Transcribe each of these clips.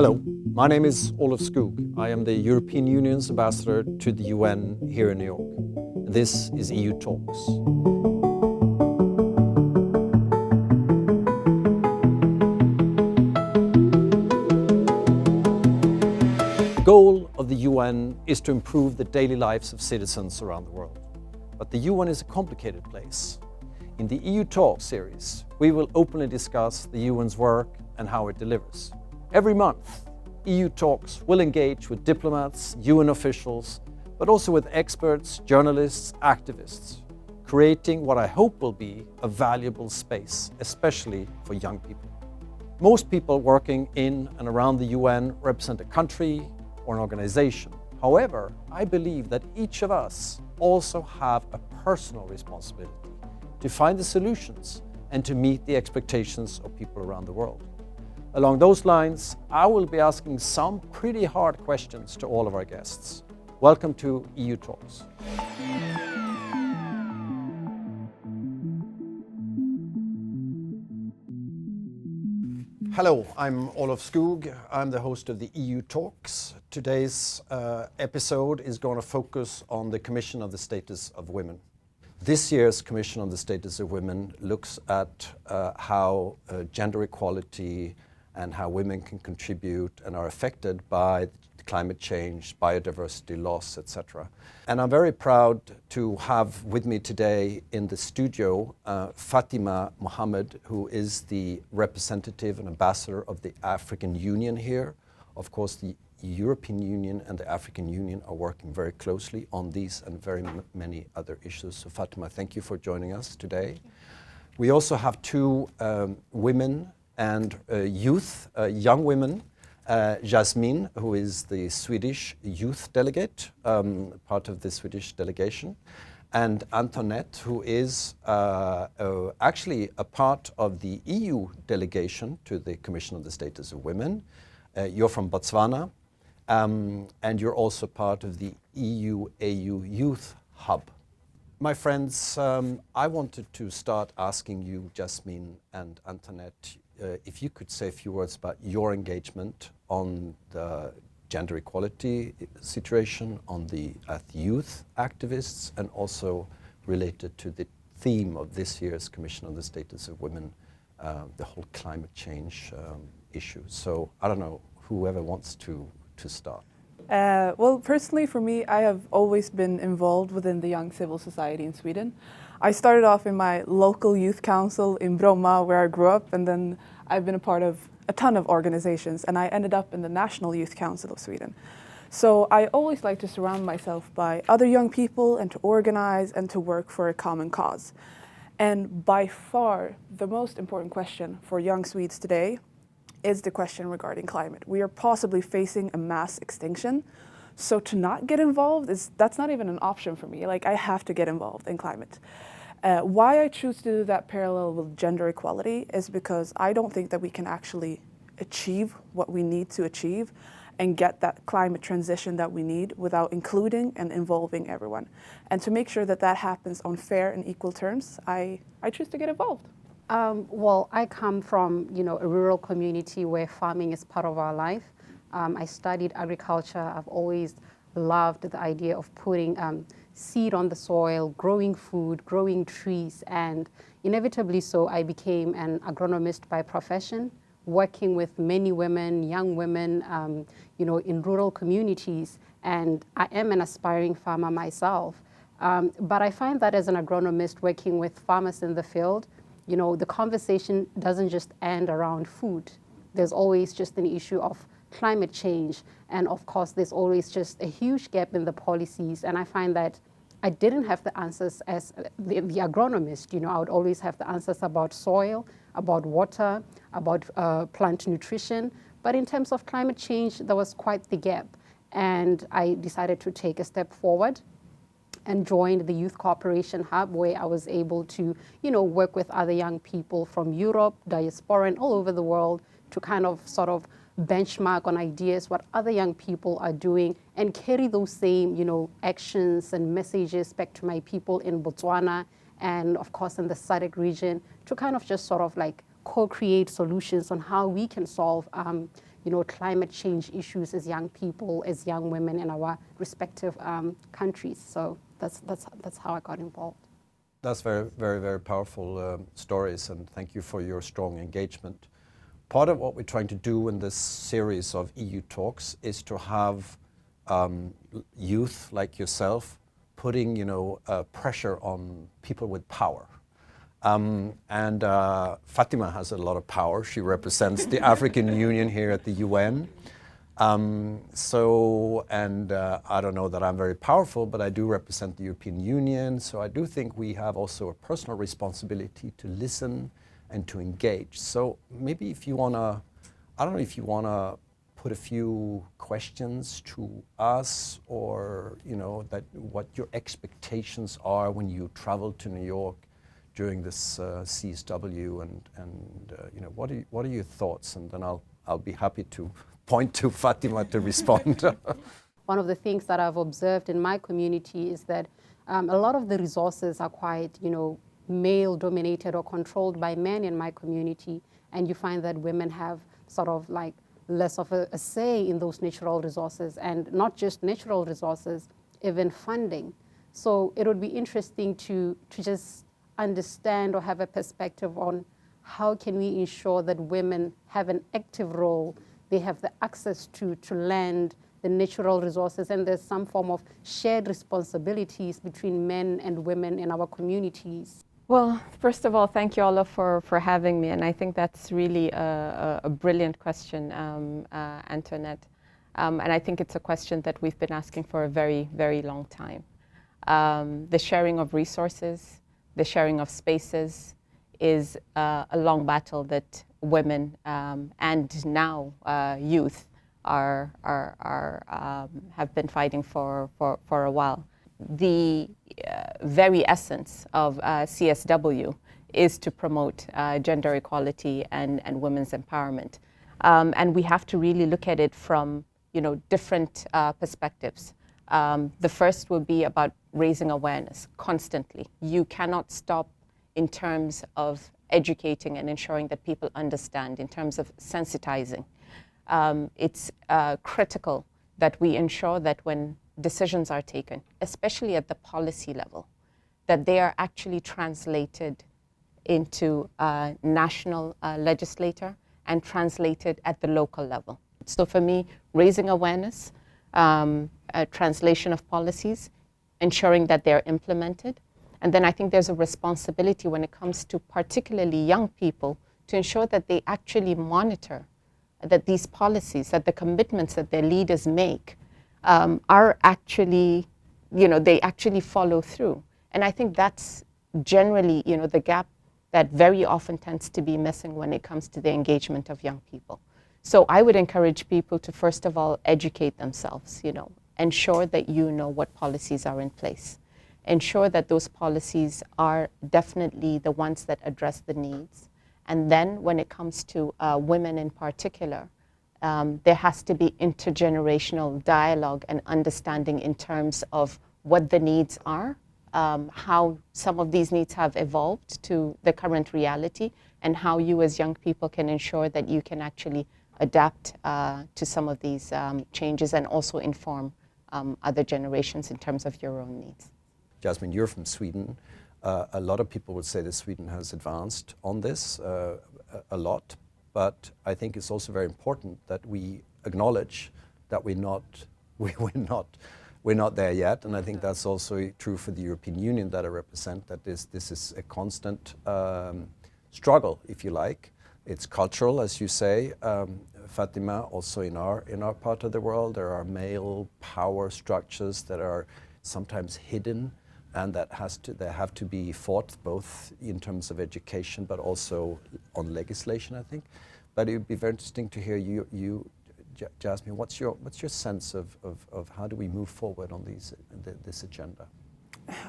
Hello, my name is Olof Skoog. I am the European Union's ambassador to the UN here in New York. This is EU Talks. The goal of the UN is to improve the daily lives of citizens around the world. But the UN is a complicated place. In the EU Talk series, we will openly discuss the UN's work and how it delivers. Every month, EU Talks will engage with diplomats, UN officials, but also with experts, journalists, activists, creating what I hope will be a valuable space, especially for young people. Most people working in and around the UN represent a country or an organization. However, I believe that each of us also have a personal responsibility to find the solutions and to meet the expectations of people around the world. Along those lines, I will be asking some pretty hard questions to all of our guests. Welcome to EU Talks. Hello, I'm Olof Skoog. I'm the host of the EU Talks. Today's episode is going to focus on the Commission on the Status of Women. This year's Commission on the Status of Women looks at how gender equality and how women can contribute and are affected by climate change, biodiversity loss, etc. And I'm very proud to have with me today in the studio Fatima Mohammed, who is the representative and ambassador of the African Union here. Of course, the European Union and the African Union are working very closely on these and very many other issues. So Fatima, thank you for joining us today. We also have two women and youth, young women, Yasmine, who is the Swedish Youth Delegate, part of the Swedish delegation, and Antonette, who is actually a part of the EU delegation to the Commission on the Status of Women. You're from Botswana, and you're also part of the EU-AU Youth Hub. My friends, I wanted to start asking you, Yasmine and Antonette, if you could say a few words about your engagement on the gender equality situation, on the youth activists, and also related to the theme of this year's Commission on the Status of Women, the whole climate change issue. So I don't know, whoever wants to start. Well, personally for me, I have always been involved within the young civil society in Sweden. I started off in my local youth council in Bromma, where I grew up, and then I've been a part of a ton of organizations, and I ended up in the National Youth Council of Sweden. So I always like to surround myself by other young people and to organize and to work for a common cause. And by far, the most important question for young Swedes today is the question regarding climate. We are possibly facing a mass extinction. So to not get involved, that's not even an option for me. Like, I have to get involved in climate. Why I choose to do that parallel with gender equality is because I don't think that we can actually achieve what we need to achieve and get that climate transition that we need without including and involving everyone. And to make sure that that happens on fair and equal terms, I choose to get involved. Well, I come from, a rural community where farming is part of our life. I studied agriculture. I've always loved the idea of putting seed on the soil, growing food, growing trees, and inevitably so I became an agronomist by profession, working with many women, young women, in rural communities, and I am an aspiring farmer myself. But I find that as an agronomist working with farmers in the field, the conversation doesn't just end around food. There's always just an issue of climate change. And of course, there's always just a huge gap in the policies. And I find that I didn't have the answers as the agronomist. I would always have the answers about soil, about water, about plant nutrition. But in terms of climate change, there was quite the gap. And I decided to take a step forward and joined the Youth Cooperation Hub, where I was able to, work with other young people from Europe, diaspora, and all over the world to kind of sort of benchmark on ideas, what other young people are doing, and carry those same, actions and messages back to my people in Botswana and, of course, in the SADC region to kind of just sort of like co-create solutions on how we can solve climate change issues as young people, as young women in our respective countries. So that's how I got involved. That's very, very, very powerful stories, and thank you for your strong engagement. Part of what we're trying to do in this series of EU Talks is to have youth like yourself putting, pressure on people with power. Fatima has a lot of power. She represents the African Union here at the UN. I don't know that I'm very powerful, but I do represent the European Union. So I do think we have also a personal responsibility to listen and to engage. So maybe if you wanna, I don't know if you wanna put a few questions to us, or that what your expectations are when you travel to New York during this CSW, and what are your thoughts? And then I'll be happy to point to Fatima to respond. One of the things that I've observed in my community is that a lot of the resources are quite, male-dominated or controlled by men in my community, and you find that women have sort of like less of a say in those natural resources, and not just natural resources, even funding. So it would be interesting to just understand or have a perspective on how can we ensure that women have an active role, they have the access to land, the natural resources, and there's some form of shared responsibilities between men and women in our communities. Well, first of all, thank you, Olof, for having me, and I think that's really a brilliant question, Antoinette. And I think it's a question that we've been asking for a very, very long time. The sharing of resources, the sharing of spaces is a long battle that women and now youth have been fighting for a while. The very essence of CSW is to promote gender equality and women's empowerment. And we have to really look at it from different perspectives. The first will be about raising awareness constantly. You cannot stop in terms of educating and ensuring that people understand, in terms of sensitizing. It's critical that we ensure that when decisions are taken, especially at the policy level, that they are actually translated into national legislator and translated at the local level. So for me, raising awareness, translation of policies, ensuring that they're implemented. And then I think there's a responsibility when it comes to particularly young people to ensure that they actually monitor that these policies, that the commitments that their leaders make are actually, they actually follow through. And I think that's generally, the gap that very often tends to be missing when it comes to the engagement of young people. So I would encourage people to, first of all, educate themselves, ensure that you know what policies are in place. Ensure that those policies are definitely the ones that address the needs. And then when it comes to women in particular, there has to be intergenerational dialogue and understanding in terms of what the needs are, how some of these needs have evolved to the current reality, and how you as young people can ensure that you can actually adapt to some of these changes and also inform other generations in terms of your own needs. Yasmine, you're from Sweden. A lot of people would say that Sweden has advanced on this a lot, but I think it's also very important that we acknowledge that we're not there yet, and I think that's also true for the European Union that I represent. That this is a constant struggle, if you like. It's cultural, as you say, Fatima. Also in our part of the world, there are male power structures that are sometimes hidden, and that have to be fought both in terms of education but also on legislation, I think. But it would be very interesting to hear you Yasmine, what's your sense of how do we move forward on this agenda?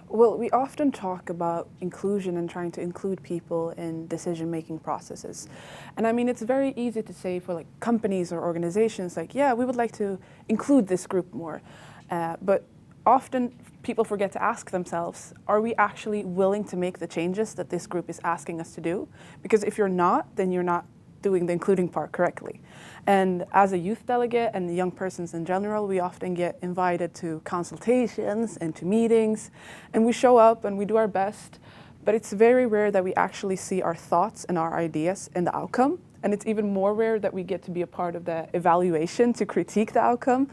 Well, we often talk about inclusion and trying to include people in decision-making processes. And I mean, it's very easy to say for like companies or organizations, like, yeah, we would like to include this group more. But often people forget to ask themselves, are we actually willing to make the changes that this group is asking us to do? Because if you're not, then you're not doing the including part correctly. And as a youth delegate and young persons in general, we often get invited to consultations and to meetings, and we show up and we do our best, but it's very rare that we actually see our thoughts and our ideas in the outcome. And it's even more rare that we get to be a part of the evaluation to critique the outcome.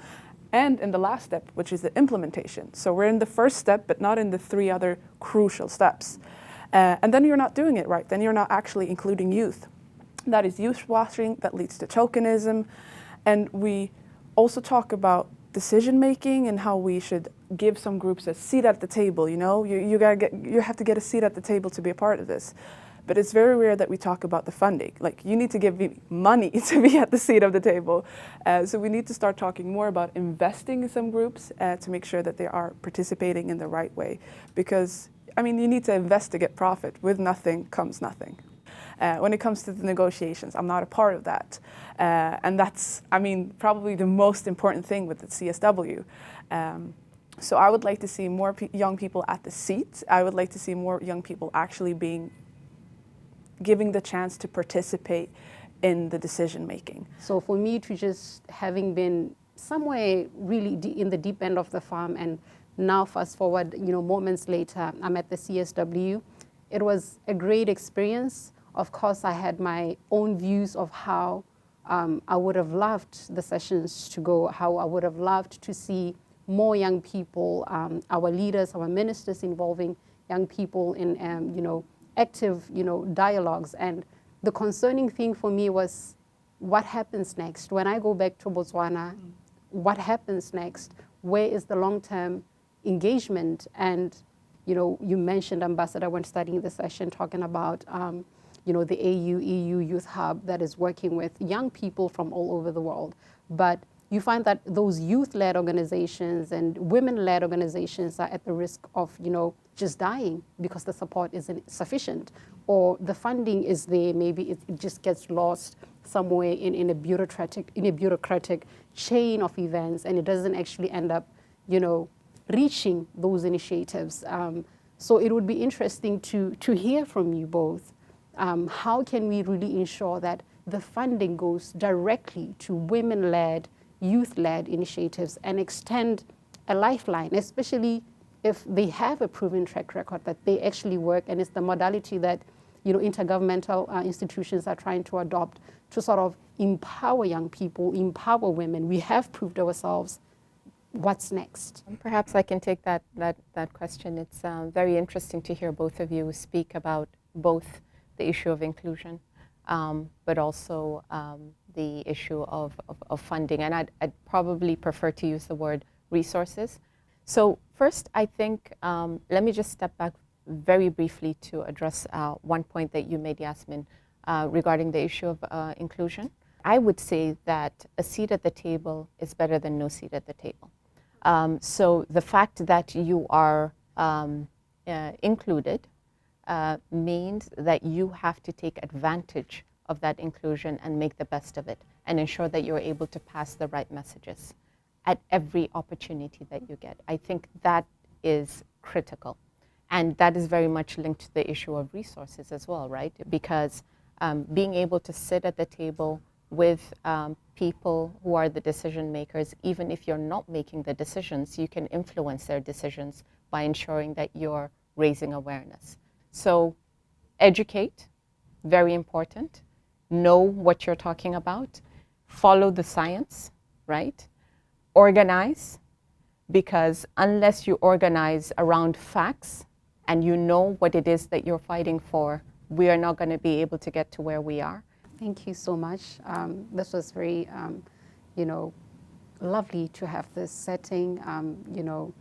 And in the last step, which is the implementation. So we're in the first step, but not in the 3 other crucial steps. And then you're not doing it right. Then you're not actually including youth. That is youth washing, that leads to tokenism. And we also talk about decision making and how we should give some groups a seat at the table. You know, you have to get a seat at the table to be a part of this. But it's very rare that we talk about the funding. Like, you need to give me money to be at the seat of the table. So we need to start talking more about investing in some groups to make sure that they are participating in the right way. Because, I mean, you need to invest to get profit. With nothing comes nothing. When it comes to the negotiations, I'm not a part of that. And that's, I mean, probably the most important thing with the CSW. So I would like to see more young people at the seat. I would like to see more young people actually giving the chance to participate in the decision making. So for me to just having been somewhere really in the deep end of the farm, and now fast forward, you know, moments later, I'm at the CSW. It was a great experience. Of course, I had my own views of how I would have loved the sessions to go, how I would have loved to see more young people, our leaders, our ministers involving young people in, you know, active, you know, dialogues. And the concerning thing for me was what happens next? When I go back to Botswana, what happens next? Where is the long-term engagement? And, you know, you mentioned, Ambassador, when studying the session, talking about, you know, the AU-EU Youth Hub that is working with young people from all over the world. But you find that those youth-led organizations and women-led organizations are at the risk of, you know, just dying because the support isn't sufficient, or the funding is there, maybe it just gets lost somewhere in a bureaucratic chain of events, and it doesn't actually end up, you know, reaching those initiatives. So it would be interesting to hear from you both. How can we really ensure that the funding goes directly to women-led, youth-led initiatives and extend a lifeline, especially if they have a proven track record that they actually work, and it's the modality that, you know, intergovernmental institutions are trying to adopt to sort of empower young people, empower women. We have proved ourselves. What's next? Perhaps I can take that question. It's very interesting to hear both of you speak about both the issue of inclusion, but also the issue of funding. And I'd probably prefer to use the word resources. So first, I think, let me just step back very briefly to address one point that you made, Yasmine, regarding the issue of inclusion. I would say that a seat at the table is better than no seat at the table. So the fact that you are included means that you have to take advantage of that inclusion and make the best of it and ensure that you're able to pass the right messages at every opportunity that you get. I think that is critical. And that is very much linked to the issue of resources as well, right? Because being able to sit at the table with people who are the decision makers, even if you're not making the decisions, you can influence their decisions by ensuring that you're raising awareness. So educate, very important. Know what you're talking about. Follow the science, right? Organize, because unless you organize around facts and you know what it is that you're fighting for, we are not going to be able to get to where we are. Thank you so much. This was very, you know, lovely to have this setting, you know,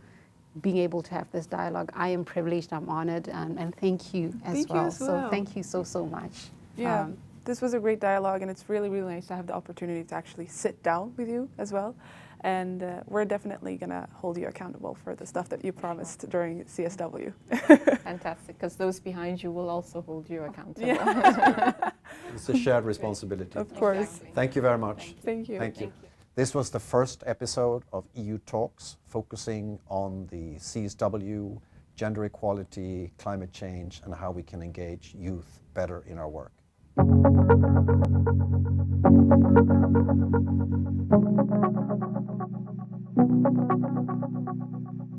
being able to have this dialogue. I am privileged, I'm honored, and thank you as well. So thank you so much. Yeah, this was a great dialogue, and it's really, really nice to have the opportunity to actually sit down with you as well. And we're definitely going to hold you accountable for the stuff that you promised during CSW. Fantastic, because those behind you will also hold you accountable. Yeah. It's a shared responsibility. Of course. Exactly. Thank you very much. Thank you. Thank you. This was the first episode of EU Talks, focusing on the CSW, gender equality, climate change, and how we can engage youth better in our work.